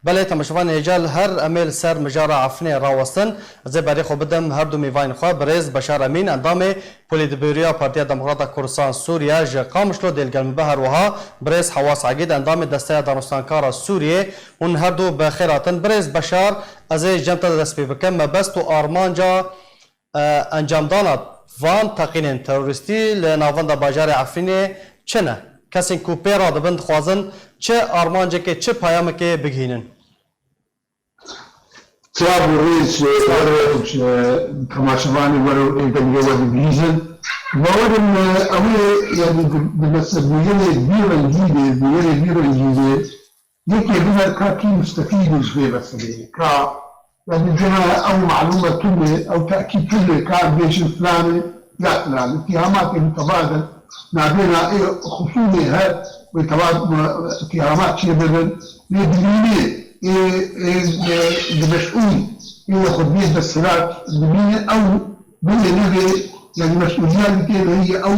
بله تماشاوان هجال هر امل سر مجارا عفنه راوستن زي بري خو بدم هر دو میوان خو برز بشار امین اندام پولیتبیریا پارتیا دموکرات کردستان سوریا ج قامشلو دلگل بهر وها برز حواس عقید اندام دسته دانستانکار سوریه اون هر دو بخیراتن برز بشار از جمت دست بکم بست و آرمانجا انجام دانات وان تقینن تروریستی لناوند باجار عفنه چنه کسی کو پیرا دبند خوازن چه آرمانجه که چه پیام که بگینن سلام رئیس تماشاوانی ورو ایدم یه وقتی بیزن باورم اولی یعنی بالمسئولیت بیرنجیده یکی بنا کاکی مستفیدش به مسئله کا يعني جنا او معلومه كلمه او تاكيد كلمه كان بيش فلان لا فلان اتهامات متبادله ما بين خصومها وتبادل اتهامات شيء بدل لدليل المسؤول ياخذ بيد الصراط الدينيه او يعني مسؤوليات هي او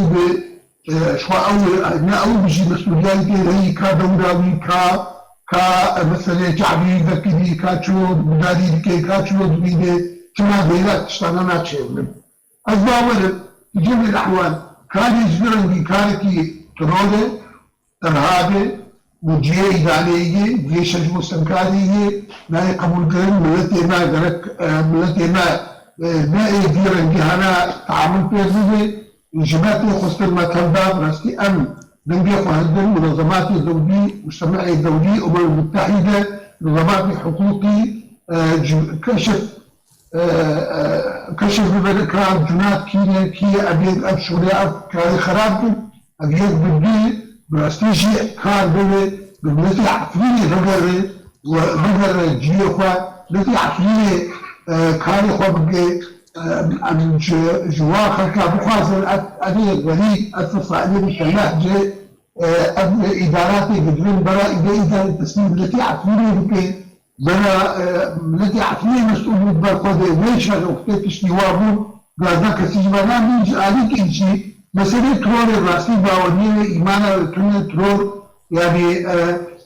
شو او بيجي مسؤوليات هي كدوراوي مثلا شعبي ذكي كاتشود مداري ذكي كاتشود بيده كما بينات اشتغلنا تشيل أزواج في جميع الأحوال كان يجبرني كاركي ترولة إرهابي وجيه إدارية جيش المستنكارية ما يقبل كلام ملتي ما درك ملتي ما يديرن جهنا تعامل بيرزه إجاباتي خصل ما تنبأ رأسي أمن بنجي قهدن منظمات الدولية مجتمع الدولي الأمم المتحدة نظامات حقوقي كشف بذكرى جنات كي أبيض أبشريات كان خراب أبيض بدي براستيجي كان بملتي عفرية رجر جيوخا ملتي عفرية كان خبق عن جواخر كابوخازن أبيض غريب أتصالي بالتلاجة إداراتي بدون براء إدارة التسليم التي عفرية بكي بنا التي عفرية مسؤول بالقضاء ويشا وقتش نوابون قادنا كسيجبانا من عليك إنشي مسألة ترور الراسي باونية إيمانا توني ترور يعني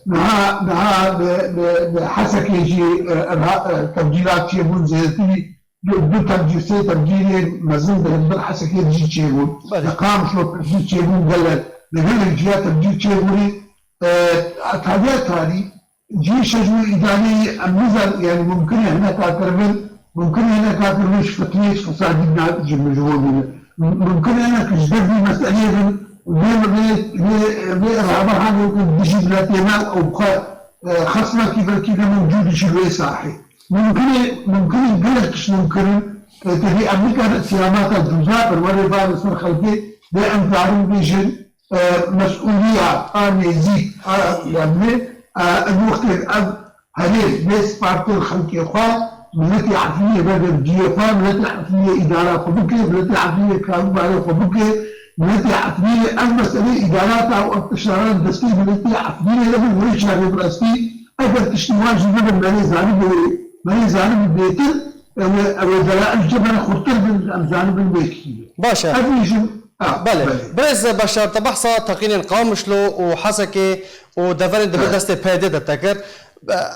نها حسك يجي تبجيلات شيبون زيتي دو تبجيل تبجيل مزن بهدر حسك يجي شيبون نقام شلو تبجيل شيبون قال لغير الجهات تبجيل شيبوني أتابعت هذه جيش شجوي إداري النزل يعني ممكن هنا كاترمل ممكن هنا كاترمل شفتيش فصادقنا جمجور ممكن هنا كجدد مسألة ليه رابعها ممكن بيجي بلاتينا أو خصنا كيف موجود شيء صحي ممكن يقولش ممكن تبي أمريكا سيامات الجزائر والمرة بعد اسم خلفي بأن تعرف بيجن مسؤولية عن يزيد يعني الوقت هذه بس بارت الخلق إخوان ملتي عفية بدل جي إخوان ملتي عفية إدارة خبوكي ملتي عفية كانوا على خبوكي ملتي عفية المسألة إدارات أو انتشارات دستي ملتي عفية لهم وليش هذا برأسي أقدر تشتواج بدل ما يزعلم بيتر أو دلائل جبل خطر بالأمزان بالبيكية باشا بله برز بشار تبحثا تقين قامشلو وحسكي ودفرن دبدست بهدد تكر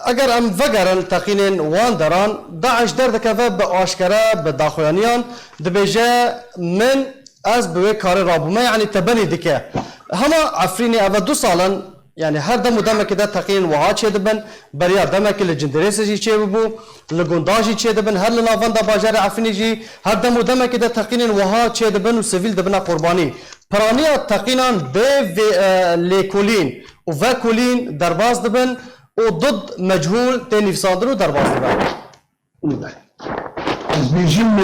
اگر ام وگرن تقین وان دران داعش در دکوه به آشکره به داخلانیان دبیجه من از به کار رابومه یعنی تبنی دکه همه عفرینی اول 2 سالن يعني هر دم ودم كده تقين وها چه دبن بريا دم كل جندريس جي چه بو لگونداجي چه دبن هر لناوند باجار عفني جي هر دم ودم كده تقين وها چه دبن و سيفيل دبنا قرباني پرانيا تقينان به ليكولين و وكولين درباز دبن و ضد مجهول تاني فصادرو درباز دبن بيجم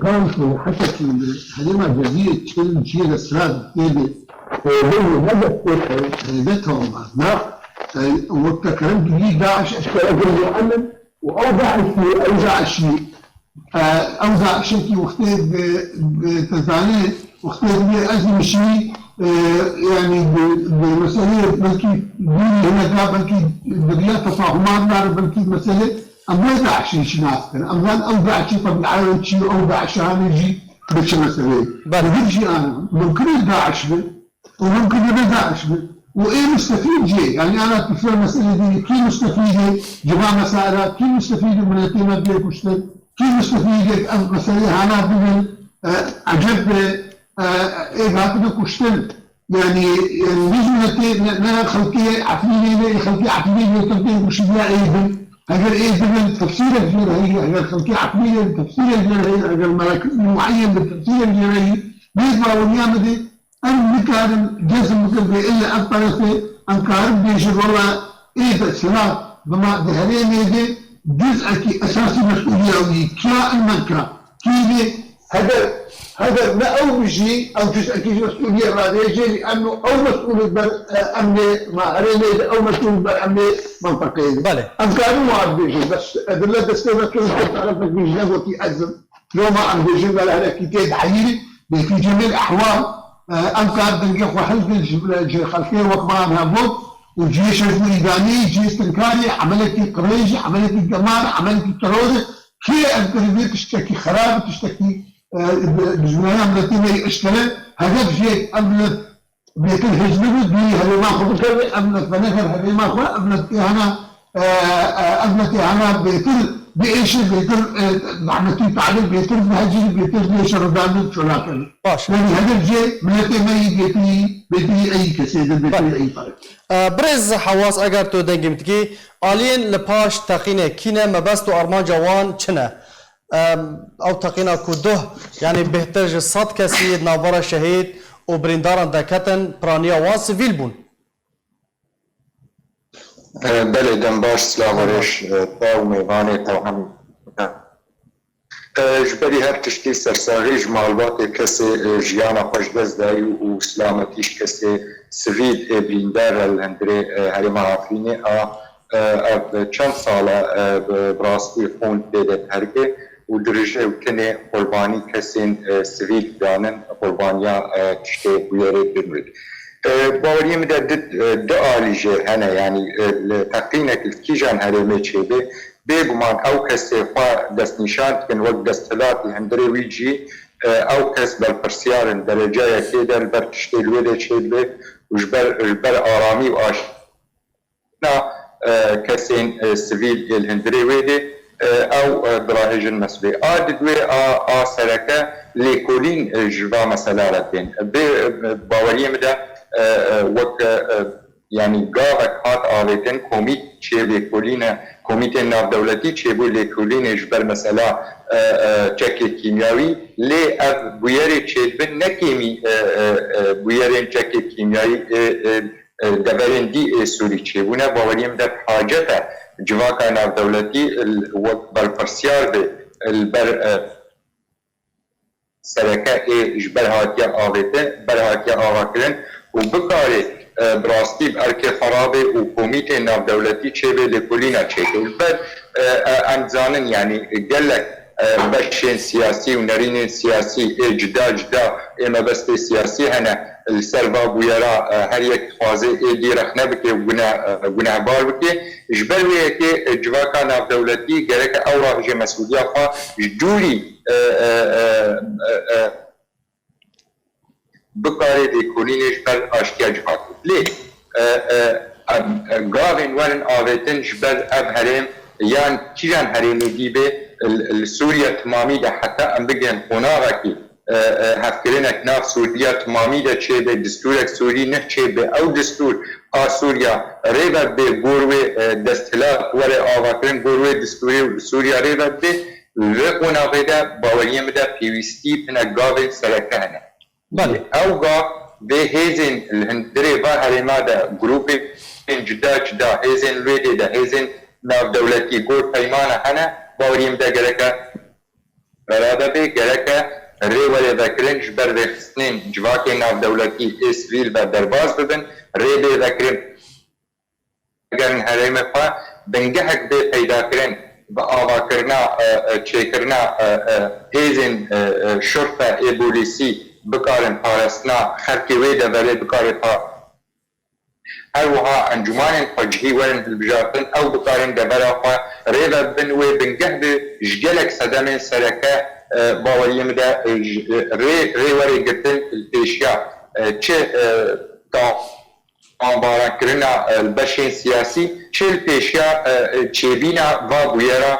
كونسل حتى حليمة جديد شيء السراد هو هدف هدفهم ما والتكرم جديد داعش اشكال اجل يؤمن واوضع شيء اوضع شيء وقتها بتزانيه وقتها بأزم شيء يعني بمسألة بلكي ديني هنا بلكي بريات تفاهمات نعرف بلكي مسألة أوضع شيء شنافتن أوضع شيء طبيعي شيء أوضع شهانجي بش مسألة بهذا شيء أنا ممكن داعش به وممكن يبقى داعش به وايه مستفيد جي. يعني انا في المساله دي كي مستفيده جماعه مسائل كي مستفيده من التيمات دي كشتن كي مستفيده مساله انا بقول عجب ايه هاتنا كشتن يعني نجم نرى خلقيه عقليه خلقيه عقليه تنتهي مشكله ايه اگر ايه بمن تفسير الجير هي اگر خلقيه عقليه تفسير الجير هي اگر مراكز معين بالتفسير الجير هي بيجمع ونعمل أنا مكان جسم مكان إلا أطرفه أنكارم بيش والله إيه الصلاة بما ظهرين يدي جزء كي أساسي مسؤولية أولي كلا المنكر كي هذا ما أو بشيء أو جزء كي مسؤولية رادية يجي لأنه أو مسؤول أمن ما هرين أو مسؤول أمن منطقين أنكارم وعد بيجي بس أدلة دستور كيف تعرف بيجي نقول أزم لو ما عم بيجي ولا هذا كي تحيي في جميع الأحوال أنكار دنجح وحزب خلفية وكمان هبوط وجيش الإيراني جيش تنكاري عملية قريش عملية الجمال عملية الترور كي أنكار تشتكي خراب تشتكي بزمانها ملتين اشتري هذا شيء أمن بيت الحزب بي هذا ما خذ كذا أمن فنفر هذا ما خذ أمن أنا بيت بإيش بيتر نعمتي تعليل بيتر بهجري بيتر ليش ردان شو لكن يعني هذا الجي ملتي ما بيتي أي كسيد بيتي أي طريق برز حواس اگر تو دنگم تکی آلین لپاش تقینه کینه مبست و ارمان جوان چنه او تقینه کده يعني بهتر صد کسی ناورا شهید و برینداران دکتن پرانیا وان سویل بون بله دنباش سلاورش تا و میوانه تا هم جبری هر تشتی سرساغی جمالبات کسی جیانا خوش دزدایی و سلامتیش کسی سوید بریندار الهندره هرما آفرینه چند ساله براستی خون دیده ترگه و درجه و کنه قربانی کسی سوید دانن قربانیا تشتی بیاره بمرد باوریم ده دو آلیجه هنه یعنی تقینک الکیجان هرمه چه به بگمان او کس خواه دست نشان کن وقت دستلاتی هندره ویجی او کس بالپرسیارن درجه یکی در بر تشتیلوه ده چه به وجبر آرامی و آشنا کسین سویل الهندره ویده او براهجن مسئله آددوه آسرکه لیکولین جوا مسئله ردین باوریم ده وک يعني قاعد هات آلتين كوميت شيء لكولينا كوميت الناف دولتي شيء بقول لكولينا جبر مسألة شكل كيميائي لأ بياري شيء بن نكيمي بيارين شكل كيميائي دبرين دي سوري شيء بنا باوريم ده حاجته جواكا ناف دولتي وقت بالفرسيار ده البر سركة جبر هاتيا آلتين بر هاتيا آلتين وبكاري براستی برکه خرابه و کمیته ناف دولتی چه به لکولینا چه بعد انزانن یعنی گلک بشین سیاسی و نرین سیاسی جدا اما بست سیاسی هنه السربا بویرا هر یک خوازه دی رخنه بکه گناه بار بکه جبرویه که جواکا ناف دولتی گرک او راهج مسئولیه خواه جوری بکاری دیکولینش بر آشتیا جهات لی گاوین ورن آویتن جبر اب هرم یان کیران هرمی دیبه سوریا تمامی ده حتی ام بگن قناغا کی هفکرینک ناف سوریا تمامی ده چه به دستورک سوری نه چه به او دستور سوریا ریبت به گروه دستلات ور آواترین گروه دستوری و سوریا ریبت به قناغی ده باوریم ده پیوستی پنه گاوین سرکانه بله اوغا به هیزن الهندري ظاهر ماذا جروب جدا هیزن لويدي ده هیزن ناف دولتي گور پیمانه هنه باوریم ده گرکه براده به گرکه ریوال ذکرین جبر رخصنین جواکی ناف دولتي اسویل بر درباز ببن ری به ذکرین اگر هرمه خواه بنگهک به پیدا کرن و آوا کرنا چه کرنا هیزن شرطه ای بولیسی بکارن پارستنا خرکی ویده ولی بکاری پا هر وها انجمان فجهی ورن البجارتن او بکارن دبرا خوا ریده بن وی بنگه به جگلک صدم سرکه باوریم ده ری وری گرتن الپیشیا چه تا آنباران کرنا البشین سیاسی چل پیشیا چیبینا و بویرا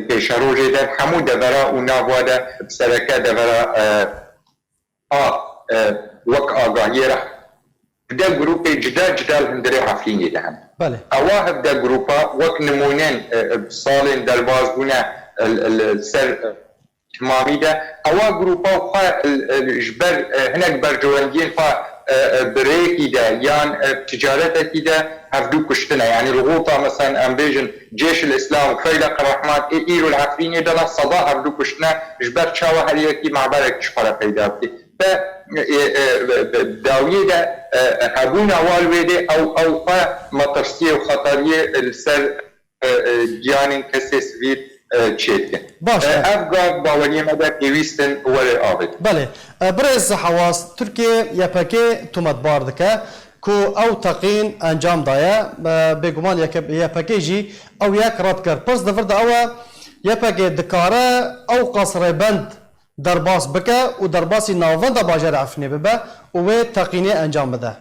پیشا روژه در همون دورا و نواده بسرکه دورا وک آگاهی را ده گروپ جدا جدا هندره عفرینی دهن بله اواه ده گروپا وک نمونن سالن در بازبونه السر تمامی ده اواه گروپا خواه جبر هناك برجواندين خواه بريكي ده يعني تجارتك ده هفدو كشتنا يعني رغوطة مثلا امبيجن جيش الاسلام وفيلق الرحمن ايرو العفريني ده صدا هفدو كشتنا جبر شاوه هريكي معبرك شفرة پیدا بكي داوية ده هبونا والويده او مطرسية وخطرية السر جيانين كسي سفيد چیت باشه افغان باوری مده پیوستن ولی آبد بله برز حواس ترکیه یپکی تومت باردکه کو او تقین انجام دایا بگمان یپکی جی او یک رد کرد پس دفرد او یپکی دکاره او قصر بند درباس بکه و درباسی ناوند باجر عفنی ببه و تقینی انجام بده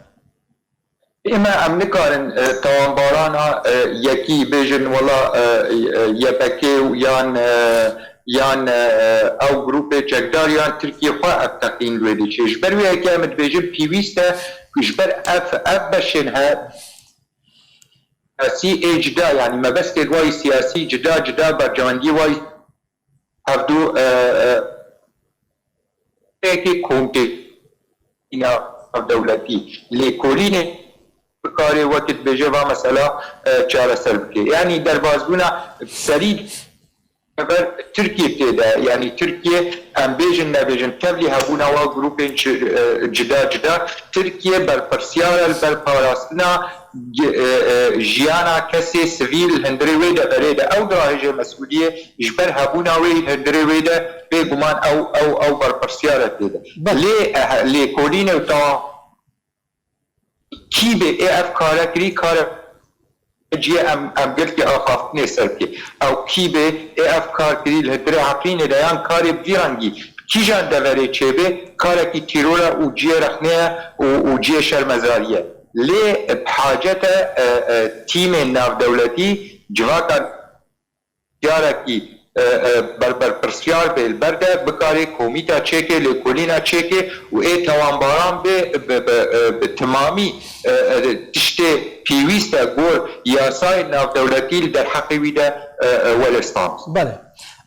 اما ام نکارن توانبارانا یکی بیجن ولا یپکی یان او گروپ چکدار یان ترکیه خواه اف تقین لویدی چه جبر وی اکی امت بیجن پیویسته جبر اف بشن ها سی ای جدا يعني ما بس واي سياسي جدا برجواندي واي هفدو اكي كونتي دولتي لكوليني بكاري وقت بجوا مسألة چارة سربكي يعني در بازبونا سريع تركيا بتدا يعني تركيا ام بيجن نبيجن كبلي هبونا وا جروبين جدا تركيا بالبرسيال بالباراستنا جيانا كسي سيفيل هندري ويدا بريدا او دراجه مسؤوليه جبر هبونا وي هندري ويدا بيغمان او بالبرسيال بتدا لي كولينو تا كي بي اف كارا كري كارا جي ام قلت اخافتني سركي او كي بي اف كار كري الهدري عقلين ديان كاري بيرانجي كي جان دوري تشيبي كارا كي تيرولا وجي رخنيه وجي شرمزاريه لي بحاجته تيم الناف دولتي جواكا جاركي برسيار بالبرده بكاري كوميتا تشيكي لكولينا تشيكي واي توانباران بتمامي تشتي بيويستا غور ياساي ناف دولتي در حقي ويدا ولستان بله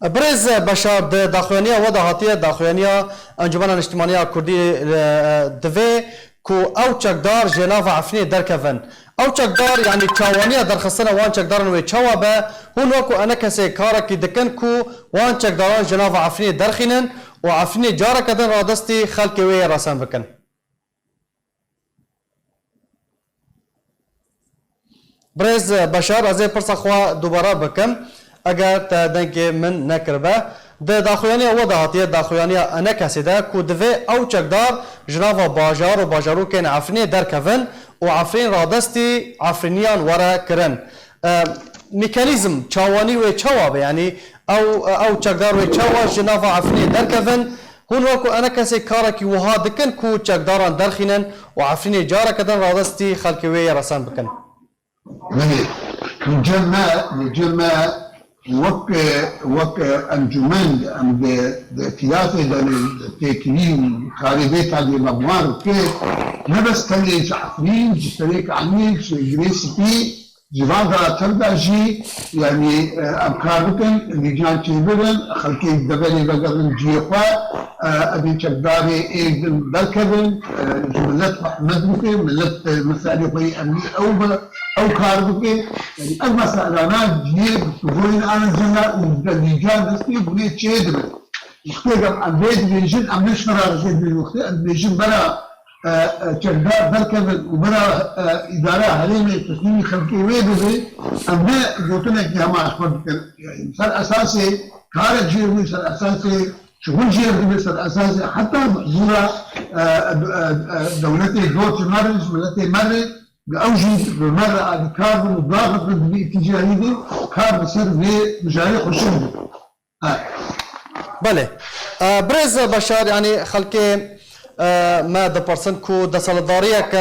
برز بشار داخوانيا وضعاتية داخوانيا انجمن الاجتماعية الكردي دوي كو او چکدار جناف عفني دركفن او چکدار يعني چاوانيا درخصنا وان چکدارن و چوابه هون وكو انا كسي كاركي دكن كو وان چکداران جناف عفني درخينن و عفني جارة كدن رادستي خلقي وي راسان بكن برز بشار ازي پرسا خوا دوباره بكم اگر تا دنگ من نکربه ده داخویانی وضعاتیه داخویانی انا کسی ده که دوی او چکدار جناف باجار و باجارو کن عفرینی درکفن و عفرین رادستی عفرینیان وره کرن میکانیزم چاوانی و چوابه یعنی او چکدار و چوا جناف عفرینی درکفن هون وکو انا کسی کارکی وها دکن که چکداران درخینن و عفرینی جاره کدن رادستی خلکی وی رسان بکن نجمع وك انجمن ام de ثلاثه التكوين خارجيه هذه الاموال كيف نبس كان عفرين جتريك عميل جريسي جوانها ترداجي يعني افكاركم اللي جان تيبرن خلكي دبلي بقرن جيخوا ابي شداري ايد بالكبن ملت محمد بكي ملت مسائل قوي امني او كاربكي يعني المسألة جيب تقولين انا جنا اللي جان دستي بني تشيدر يختيقم عن بيت بيجن عم نشرع زيد بالوقت بيجن بلا چکدار برکن و برا اداره حریم تصمیم خلقی ویدوی امنا گوتنا که هم اخبار بکن سر اساس کار جیروی سر اساس شغل جیروی سر اساس حتی محظورة دولتي دوت مرج ملتي مرج بأوجد بمرة كار مضاغط بالاتجاهي دي كار بصير بمجاري خشوم بله برز بشار يعني خلقي ما د پرسن کو د سالداریه ک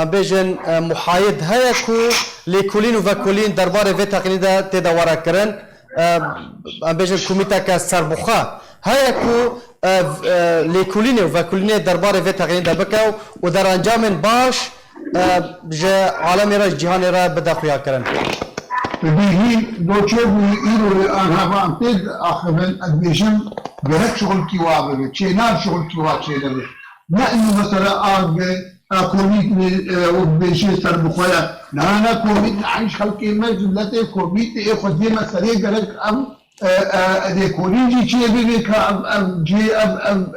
ام بيجن محايد هيكو لكولين وفاكولين دربار في تقنيدا تدورا كرن ام بيجن كوميتا كسربخا هيكو لكولين وفاكولين دربار في تقنيدا بكاو ودر انجام باش جا عالمي را جهاني را بدا خويا كرن فبيجي دو تشوفوا يقولوا انا بعتقد اخذ ادميشن برك شغل كيواب تشينار شغل كيواب تشينار لا انه مثلا كوميت وبيجي سر بخويا انا كوميت عايش خلقي ما جملته كوميت خدي مسألة قالك ام ديكوريجي شيء بيك ام جي ام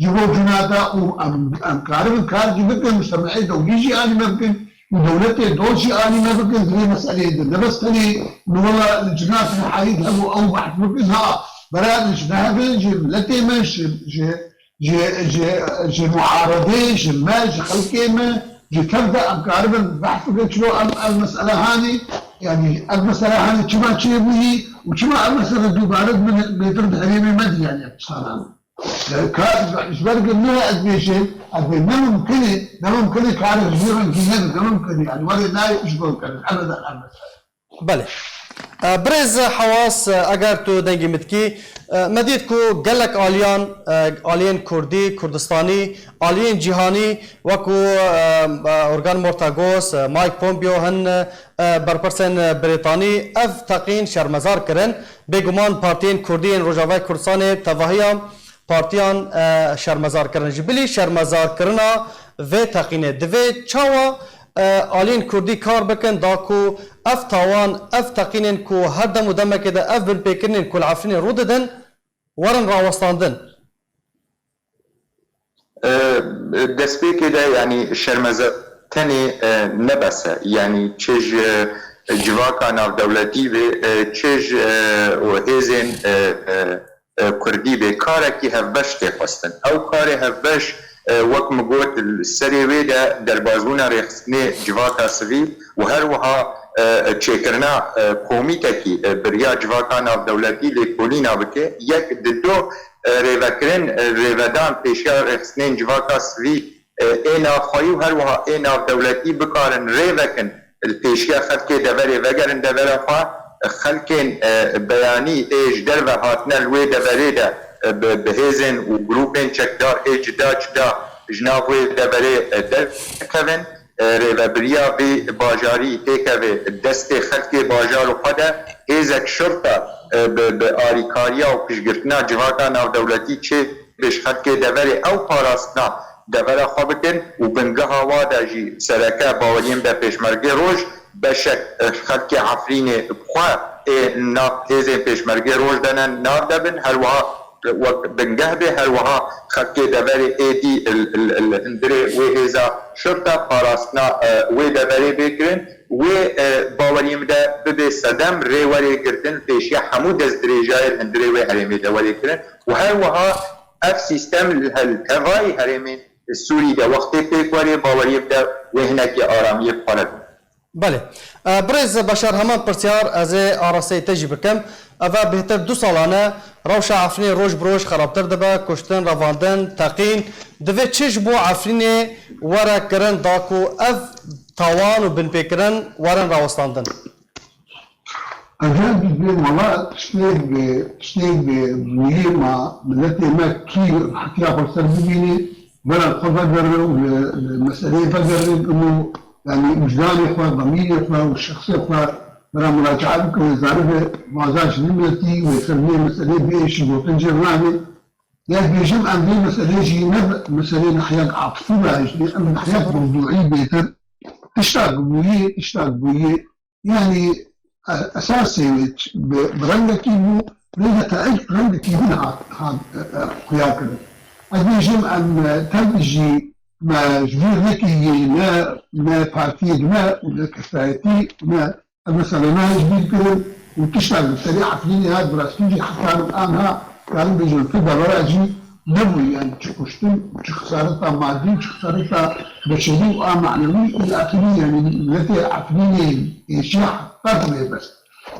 جبوا جنادا ام كارب كار جبت المجتمعي دوليجي انا ممكن دولتي دوشي اني ما بكن زي مسألة ده بس تاني والله الجنات الحديد او بحث بكنها برا الجنات جملتي مش جي معارضين جي ما جي خلقي ما جي كذا أقارب البحث شنو المسألة هذه يعني المسألة هذه كما شيء به وكما المسألة دوبارد من بيترد حريمي مدي يعني صار كان إيش برق منها أدبيشين أدبي ما ممكن كان جزيرا كذا ما ممكن يعني ولا ناي إيش بقول أبدا بله برز حواس اگر تو دنگی متکی مدید کو گلک آلیان کردی کردستانی آلیان جهانی وکو ارگان مورتاگوس مایک پومپیو هن برپرسن بریتانی اف تقین شرمزار کرن بگمان پارتین کردین روجاوی کردستان تواهیان پارتیان شرمزار کرن جبلی شرمزار کرنا و تقینه دوی چاوا آلین کردی کار بکن داکو اف تاوان اف تقینن کو هر دم و دمه که ده اف بن پیکرنن کل عفرین رو ددن ورن راوستاندن دست پی که ده یعنی شرمزه تنی نبسه یعنی چج جواکا ناو دولتی و چج و هیزن کردی به کاره که هفبش تخواستن او کاره هفبش وقت مقوت السري ويدا دربازونا ريخسني جواكا سوي وهروها تشيكرنا كوميتاكي بريا جواكانا دولتي لكولينا بكي يك ددو ريفاكرين ريفادان بيشيا ريخسنين جواكا سوي اينا خايو هروها اينا دولتي بكارن ريفاكن البيشيا خلقي دفري وگرن دفرا خوا خلقين بياني ايش دربا هاتنا الويدا بريدا بهزن وجروبين چکدار اجدا چدا جناوی دبره درکن رهبریا به باجاری تکه دست خلق باجار و خدا هزک شرطه به آریکاریا و پیشگرتنا جواتا ناو دولتی چه بش خلق دبره او پاراستنا دبره خوابتن و بنگه هوا دا جی سرکه باوریم به پیشمرگه روش بشک خلق عفرین بخواه ناف هزن پیشمرگه روش دنن ناف دبن هر وها بنجه به هروها خلقي دبري ايدي الهندري وهذا شرطة قراصنا ودبري بكرن وباوريم ده ببي صدم ريوري كرتن فيشيا حمود از دريجاي الهندري وهرمي دوري كرن وهروها اف سيستم الهواي هرمي السوري ده وقت بيكوري باوريم ده وهناك آرامي قرد بله برز بشار همان پرسیار از آراسته تجربه کم اوه بهتر 2 سالانه روش عفرین روش بروش خرابتر دبه کشتن رواندن تقین دوه چش بو عفرین ورا کرن داکو اف تاوان و بن پیکرن ورن راوستاندن أجل بين والله تشتيق بمهمة ملتي ما كي حكيها فرصة بيني برا الخبر المسألة فقرب إنه يعني وجداني إخوة ضميري إخوة والشخصي إخوة برا مراجعة بكم وزارة معزاش نمرتي ويخلني مسألة بإيش وتنجر معي يعني بيجم عندي مسألة جينب مسألة نحياك عاطفية يعني أما نحياك موضوعي بيتر تشتاق بويه يعني أساسي برنجكي مو رنجكي هنا هاد قياكنا بيجم عن تنجي ما جبير لكي ما بارتي ما ولا كفايتي ما مثلا ما جبير كده وتشتغل بالسريعة فيني هاد براستيجي حتى الآن كانوا بيجوا كده براجي نبوي يعني تشكشتم تخسارتها مادي تخسارتها بشري ومعنوي إلى آخره يعني التي عفريني شيء قدمي بس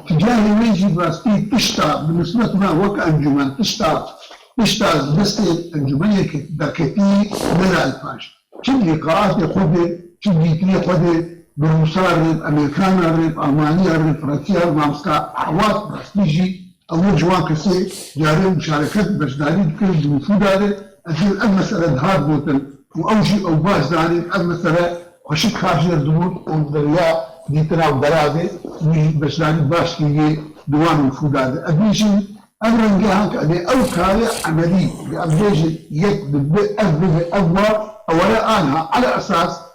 تجاهي ويجي براستي تشتغل بالنسبة لنا وك أنجمان تشتغل بس الأنجمانية دكتي من الفاش كل لقاءات يخوض تجي خود بروسا ريب امريكانا ريب المانيا ريب فرنسيا مامسكا حواس برستيجي اول جوان كسي جاري مشاركات باش داري بكل وفود هذا اجل المساله هاد بوتن واوجي او باش داري المساله خشيت خارج الدول والدريا ديتنا ودرابي باش داري باش كي دوان وفود هذا ابيجي امرن جهك او كاري عملي ابيجي يكتب اول اولا انا على اساس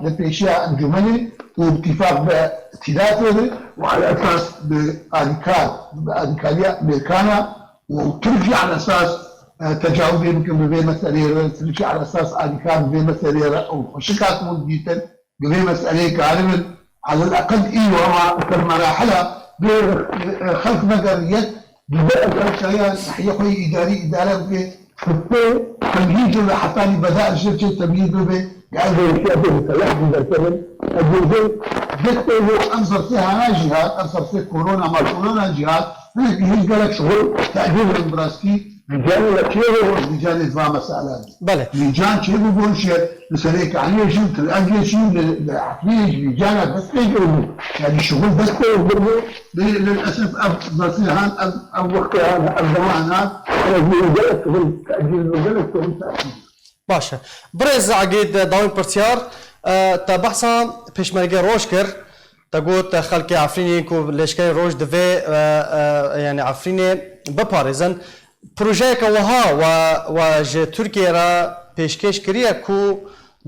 لبيشياء الجملي واتفاق بائتلافه وعلى اساس بادكاليا امريكانا وترجع على اساس تجاوب يمكن بين مسألة ترجع على اساس ادكال بين مسألة او شكات مديتا بين مسألة كارمل على الاقل ايوه المراحل خلق نظريات بدأت الشيء ناحية اداري اداره في تمهيد حتى بدأ الشركة تمهيد به قاعد الاشياء بالتلاحظ بالفعل الجزء جت انظر فيها جهات انظر في كورونا ما كورونا جهات هي قال لك شغل تأجيل البراسكي رجال كيلو رجال فما مسألة بله رجال كيلو بونشير مسألة عليه شيء تلاقي شيء لحفيج رجال بس يجوا يعني شغل بس يجوا للأسف بصيهان الوقت هذا الزمان هذا رجال شغل تأجيل رجال شغل تأجيل باشه برز عقيد داوين برتيار تبحثا پیشمرگی روش کر تقول خلق عفرینی کو لشکری روش دوی يعني عفرینی بپارزن پروژه که و ج ترکیه را پیشکش کریه کو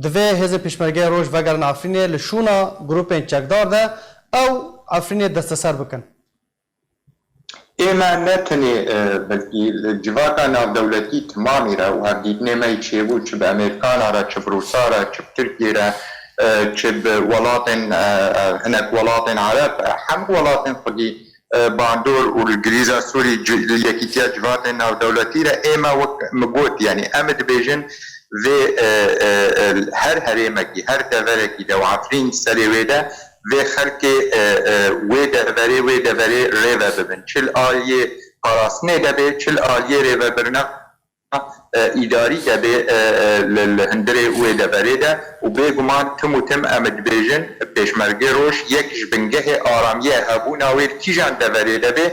دوی هز پیشمرگی روش وگرن عفرینی لشونا گروپین چکدار ده او عفرینی دستسر بکن اما نتني بلكي الجواكا ناف دولتي تمامي را وهرديتني ما يتشيبو تشب امريكانا را تشب روسا را تشب تركيا را تشب ولاتن هناك ولاتن عرب هم ولاتن خدي باندور والجريزة سوري اليكيتيا جواكا ناف دولتي را اما وك مقوت يعني امد بيجن في هر هريمكي هر تفركي دو عفرين سري ويدا و خلق ویده وری ریوه ببین چل آلیه قراسنه دبه چل آلیه ریوه برنا اداری دبه لهندره ویده وری ده و بگمان تم و تم امد بیجن پیشمرگی روش یک جبنگه آرامیه هبونا ویر کیجان دوری دبه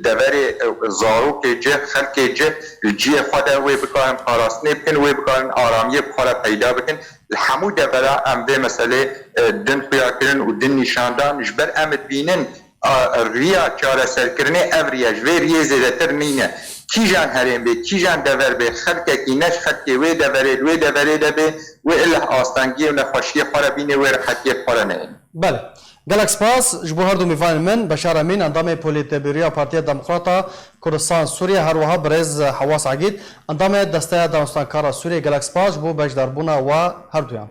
دوری زارو که جه خلق جه الجیه خواده وی بکارن قراسنه بکن وی بکارن آرامیه بخواه پیدا بکن الحمو دبرا ام به مسئله دن خیاکرن و دن نشاندان جبر امد بینن ریا چاره سرکرنه اوریج و ریه زیدتر نینه کیجان هرین به کیجان دور به خلقه کی نش خلقه وی دوره دبه و اله آستانگی و نخوشی خواه بینه و رحتی خواه نه بله گلک سپاس جبو هر دو میوان من بشار امین اندام پولیتبریا پارتی دموکراتا کردستان سوریه هر وها برز حواس عقید اندام دسته دانستان کارا سوریه گلک سپاس جبو بجداربونا و هر دویان